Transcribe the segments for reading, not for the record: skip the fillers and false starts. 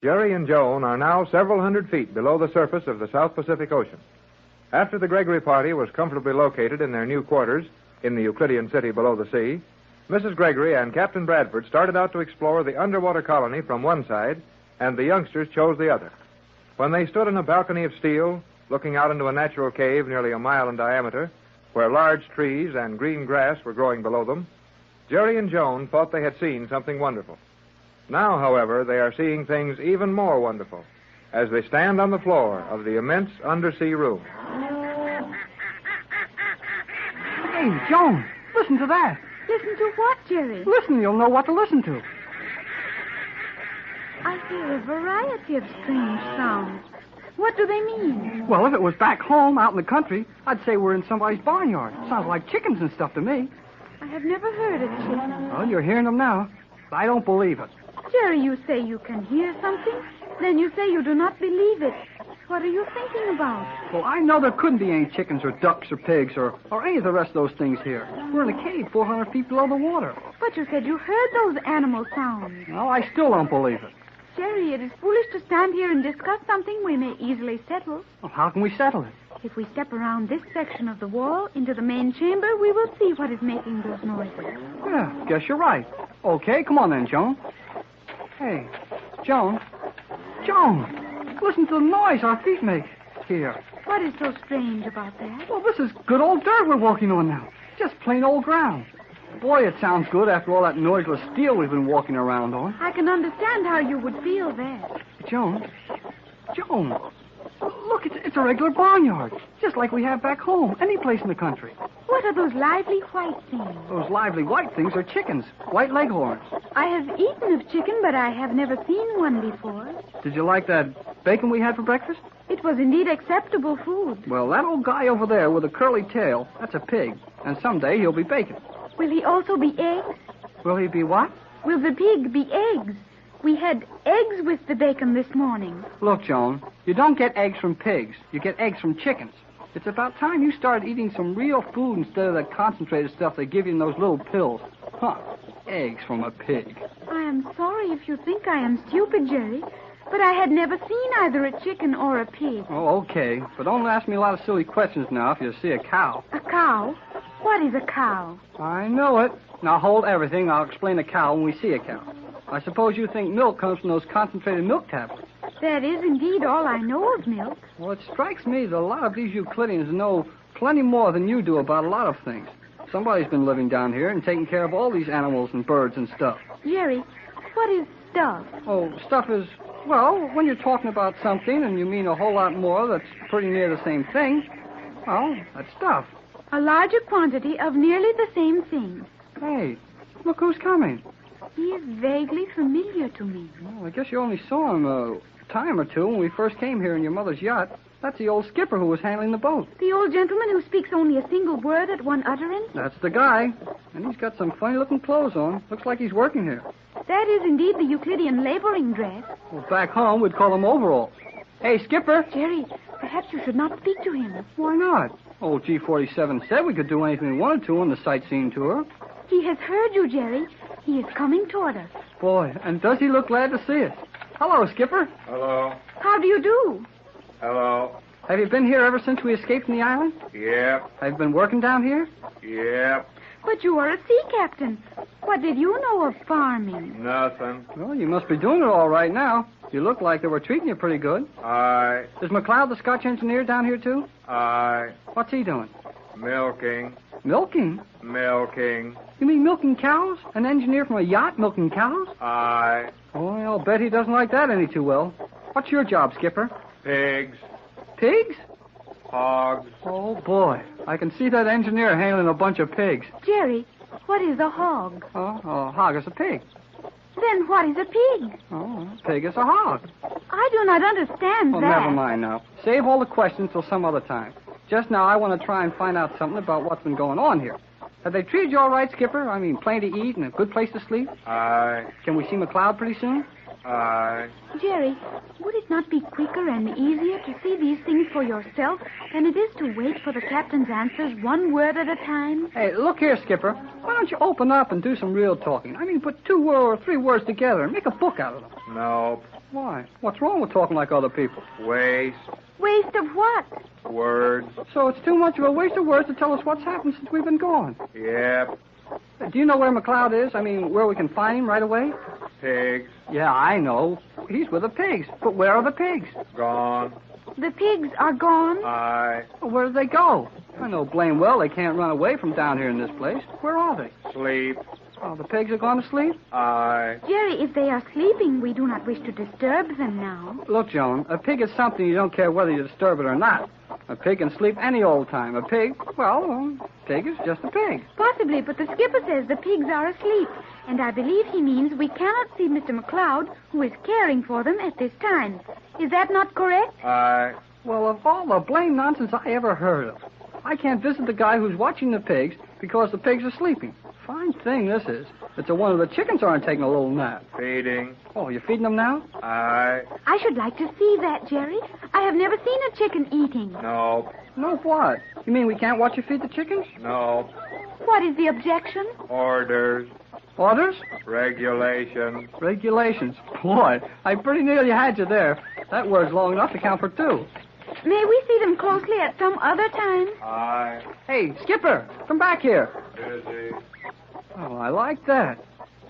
Jerry and Joan are now several hundred feet below the surface of the South Pacific Ocean. After the Gregory party was comfortably located in their new quarters in the Euclidean city below the sea, Mrs. Gregory and Captain Bradford started out to explore the underwater colony from one side, and the youngsters chose the other. When they stood in a balcony of steel, looking out into a natural cave nearly a mile in diameter, where large trees and green grass were growing below them, Jerry and Joan thought they had seen something wonderful. Now, however, they are seeing things even more wonderful as they stand on the floor of the immense undersea room. Hey, Joan, listen to that. Listen to what, Jerry? Listen, you'll know what to listen to. I hear a variety of strange sounds. What do they mean? Well, if it was back home, out in the country, I'd say we're in somebody's barnyard. Sounds like chickens and stuff to me. I have never heard a chicken. Well, you're hearing them now. I don't believe it. Jerry, you say you can hear something, then you say you do not believe it. What are you thinking about? Well, I know there couldn't be any chickens or ducks or pigs or any of the rest of those things here. We're in a cave 400 feet below the water. But you said you heard those animal sounds. No, I still don't believe it. Jerry, it is foolish to stand here and discuss something we may easily settle. Well, how can we settle it? If we step around this section of the wall into the main chamber, we will see what is making those noises. Yeah, guess you're right. Okay, come on then, Joan. Hey, Joan, listen to the noise our feet make here. What is so strange about that? Well, this is good old dirt we're walking on now. Just plain old ground. Boy, it sounds good after all that noiseless steel we've been walking around on. I can understand how you would feel that. Joan, look, it's a regular barnyard, just like we have back home, any place in the country. What are those lively white things? Those lively white things are chickens, white leghorns. I have eaten of chicken, but I have never seen one before. Did you like that bacon we had for breakfast? It was indeed acceptable food. Well, that old guy over there with a curly tail, that's a pig, and someday he'll be bacon. Will he also be eggs? Will he be what? Will the pig be eggs? We had eggs with the bacon this morning. Look, Joan, you don't get eggs from pigs. You get eggs from chickens. It's about time you started eating some real food instead of that concentrated stuff they give you in those little pills. Huh, eggs from a pig. I am sorry if you think I am stupid, Jerry, but I had never seen either a chicken or a pig. Oh, okay, but don't ask me a lot of silly questions now if you see a cow. A cow? What is a cow? I know it. Now hold everything. I'll explain a cow when we see a cow. I suppose you think milk comes from those concentrated milk tablets. That is indeed all I know of milk. Well, it strikes me that a lot of these Euclideans know plenty more than you do about a lot of things. Somebody's been living down here and taking care of all these animals and birds and stuff. Jerry, what is stuff? Oh, stuff is, well, when you're talking about something and you mean a whole lot more that's pretty near the same thing, well, that's stuff. A larger quantity of nearly the same thing. Hey, look who's coming. He is vaguely familiar to me. Well, I guess you only saw him a time or two when we first came here in your mother's yacht. That's the old skipper who was handling the boat. The old gentleman who speaks only a single word at one utterance? That's the guy. And he's got some funny-looking clothes on. Looks like he's working here. That is indeed the Euclidean laboring dress. Well, back home, we'd call them overalls. Hey, Skipper. Jerry, perhaps you should not speak to him. Why not? Old G-47 said we could do anything we wanted to on the sightseeing tour. He has heard you, Jerry. He is coming toward us. Boy, and does he look glad to see us. Hello, Skipper. Hello. How do you do? Hello. Have you been here ever since we escaped from the island? Yep. Have you been working down here? Yep. But you are a sea captain. What did you know of farming? Nothing. Well, you must be doing it all right now. You look like they were treating you pretty good. Aye. Is McLeod the Scotch engineer down here, too? Aye. What's he doing? Milking. Milking? Milking. You mean milking cows? An engineer from a yacht milking cows? Aye. Oh, I'll bet he doesn't like that any too well. What's your job, Skipper? Pigs. Pigs? Hogs. Oh, boy. I can see that engineer handling a bunch of pigs. Jerry, what is a hog? Oh, a hog is a pig. Then what is a pig? Oh, a pig is a hog. I do not understand Well, that. never mind now. Save all the questions till some other time. Just now, I want to try and find out something about what's been going on here. Have they treated you all right, Skipper? I mean, plenty to eat and a good place to sleep? Aye. Can we see McLeod pretty soon? Aye. Jerry, would it not be quicker and easier to see these things for yourself than it is to wait for the captain's answers one word at a time? Hey, look here, Skipper. Why don't you open up and do some real talking? I mean, put 2 or 3 words together and make a book out of them. Nope. Why? What's wrong with talking like other people? Waste. Waste of what? Words. So it's too much of a waste of words to tell us what's happened since we've been gone. Yep. Do you know where McLeod is? I mean, where we can find him right away? Pigs. Yeah, I know. He's with the pigs. But where are the pigs? Gone. The pigs are gone? Aye. Well, where did they go? I know blame well they can't run away from down here in this place. Where are they? Sleep. Oh, the pigs are gone to sleep? Aye. Jerry, if they are sleeping, we do not wish to disturb them now. Look, Joan, a pig is something you don't care whether you disturb it or not. A pig can sleep any old time. A pig, well, a pig is just a pig. Possibly, but the skipper says the pigs are asleep. And I believe he means we cannot see Mr. McLeod, who is caring for them at this time. Is that not correct? Aye. Well, of all the blame nonsense I ever heard of, I can't visit the guy who's watching the pigs because the pigs are sleeping. Fine thing this is. It's a wonder the chickens aren't taking a little nap. Feeding. Oh, you're feeding them now? Aye. I should like to see that, Jerry. I have never seen a chicken eating. No. No, what? You mean we can't watch you feed the chickens? No. What is the objection? Orders. Orders? Regulations. Regulations. Boy, I pretty nearly had you there. That word's long enough to count for two. May we see them closely at some other time? Aye. Hey, Skipper, come back here. Busy. Oh, I like that.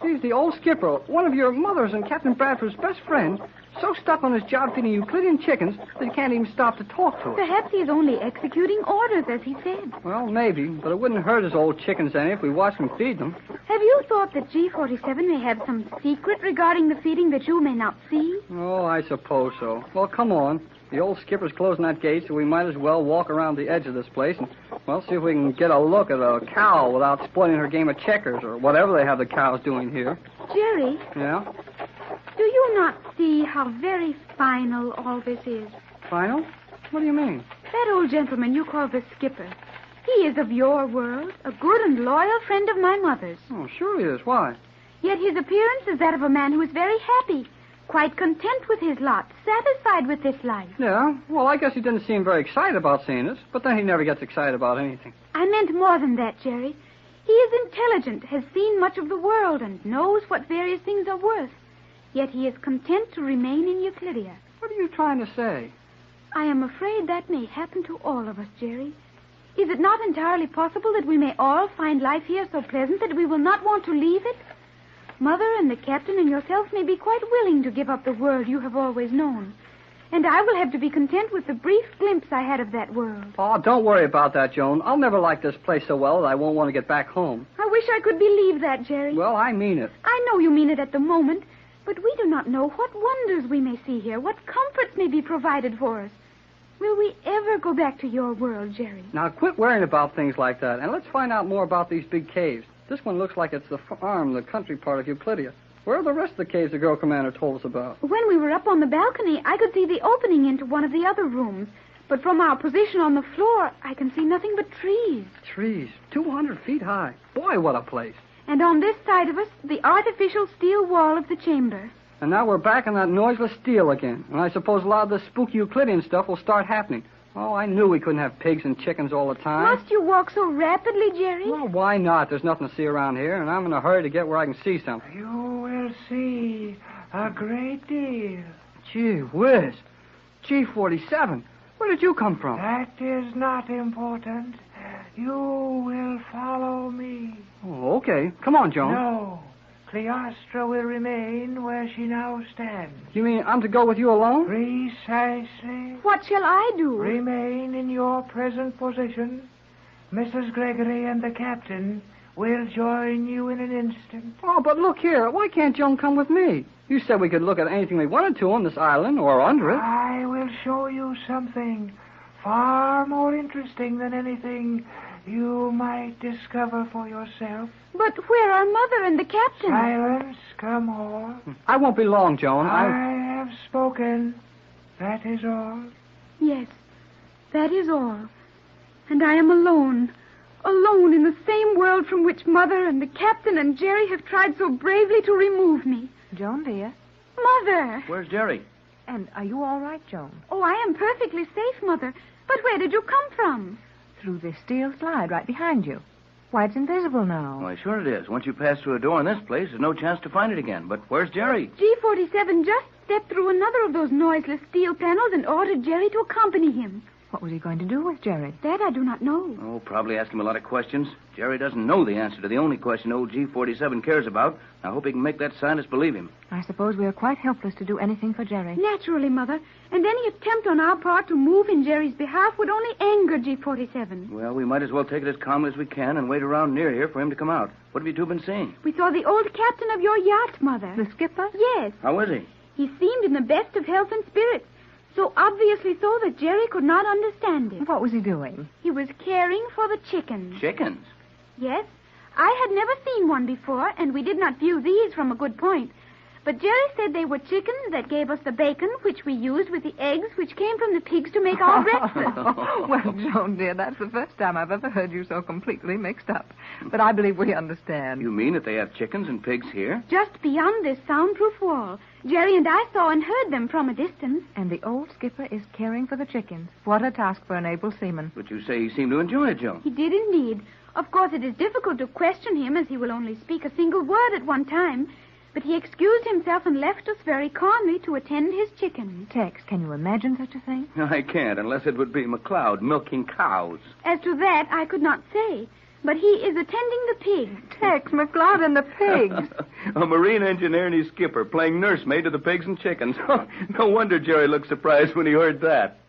He's the old skipper, one of your mother's and Captain Bradford's best friends, so stuck on his job feeding Euclidean chickens that he can't even stop to talk to us. Perhaps he is only executing orders, as he said. Well, maybe, but it wouldn't hurt his old chickens any if we watched him feed them. Have you thought that G47 may have some secret regarding the feeding that you may not see? Oh, I suppose so. Well, come on. The old skipper's closing that gate, so we might as well walk around the edge of this place and, well, see if we can get a look at a cow without spoiling her game of checkers or whatever they have the cows doing here. Jerry, Yeah? do you not see how very final all this is? Final? What do you mean? That old gentleman you call the skipper, he is of your world, a good and loyal friend of my mother's. Oh, sure he is. Why? Yet his appearance is that of a man who is very happy, quite content with his lot, satisfied with this life. Yeah? Well, I guess he didn't seem very excited about seeing us, but then he never gets excited about anything. I meant more than that, Jerry. He is intelligent, has seen much of the world, and knows what various things are worth. Yet he is content to remain in Euclidia. What are you trying to say? I am afraid that may happen to all of us, Jerry. Is it not entirely possible that we may all find life here so pleasant that we will not want to leave it? Mother and the captain and yourself may be quite willing to give up the world you have always known. And I will have to be content with the brief glimpse I had of that world. Oh, don't worry about that, Joan. I'll never like this place so well that I won't want to get back home. I wish I could believe that, Jerry. Well, I mean it. I know you mean it at the moment, but we do not know what wonders we may see here, what comforts may be provided for us. Will we ever go back to your world, Jerry? Now, quit worrying about things like that, and let's find out more about these big caves. This one looks like it's the farm, the country part of Euclidia. Where are the rest of the caves the girl commander told us about? When we were up on the balcony, I could see the opening into one of the other rooms. But from our position on the floor, I can see nothing but trees. Trees, 200 feet high. Boy, what a place. And on this side of us, the artificial steel wall of the chamber. And now we're back in that noiseless steel again. And I suppose a lot of this spooky Euclidean stuff will start happening. Oh, I knew we couldn't have pigs and chickens all the time. Must you walk so rapidly, Jerry? Well, why not? There's nothing to see around here, and I'm in a hurry to get where I can see something. You will see a great deal. Gee whiz. G47. Where did you come from? That is not important. You will follow me. Oh, okay. Come on, Joan. No. Cleostra will remain where she now stands. You mean I'm to go with you alone? Precisely. What shall I do? Remain in your present position. Mrs. Gregory and the captain will join you in an instant. Oh, but look here. Why can't Joan come with me? You said we could look at anything we wanted to on this island or under it. I will show you something far more interesting than anything you might discover for yourself. But where are Mother and the captain? Silence, come on. I won't be long, Joan. I have spoken. That is all. Yes, that is all. And I am alone. Alone in the same world from which Mother and the captain and Jerry have tried so bravely to remove me. Joan, dear. Mother! Where's Jerry? And are you all right, Joan? Oh, I am perfectly safe, Mother. But where did you come from? Through this steel slide right behind you. Why, it's invisible now. Why, sure it is. Once you pass through a door in this place, there's no chance to find it again. But where's Jerry? G47 just stepped through another of those noiseless steel panels and ordered Jerry to accompany him. What was he going to do with Jerry? That I do not know. Oh, probably ask him a lot of questions. Jerry doesn't know the answer to the only question old G47 cares about. I hope he can make that scientist believe him. I suppose we are quite helpless to do anything for Jerry. Naturally, Mother. And any attempt on our part to move in Jerry's behalf would only anger G47. Well, we might as well take it as calmly as we can and wait around near here for him to come out. What have you two been seeing? We saw the old captain of your yacht, Mother. The skipper? Yes. How is he? He seemed in the best of health and spirits. So obviously so that Jerry could not understand it. What was he doing? He was caring for the chickens. Chickens? Yes. I had never seen one before, and we did not view these from a good point. But Jerry said they were chickens that gave us the bacon, which we used with the eggs, which came from the pigs to make our breakfast. Well, Joan, dear, that's the first time I've ever heard you so completely mixed up. But I believe we understand. You mean that they have chickens and pigs here? Just beyond this soundproof wall. Jerry and I saw and heard them from a distance. And the old skipper is caring for the chickens. What a task for an able seaman. But you say he seemed to enjoy it, Joan. He did indeed. Of course, it is difficult to question him, as he will only speak a single word at one time. But he excused himself and left us very calmly to attend his chickens. Tex, can you imagine such a thing? I can't, unless it would be McLeod milking cows. As to that, I could not say. But he is attending the pigs. Tex, McLeod and the pigs. A marine engineer and his skipper playing nursemaid to the pigs and chickens. No wonder Jerry looked surprised when he heard that.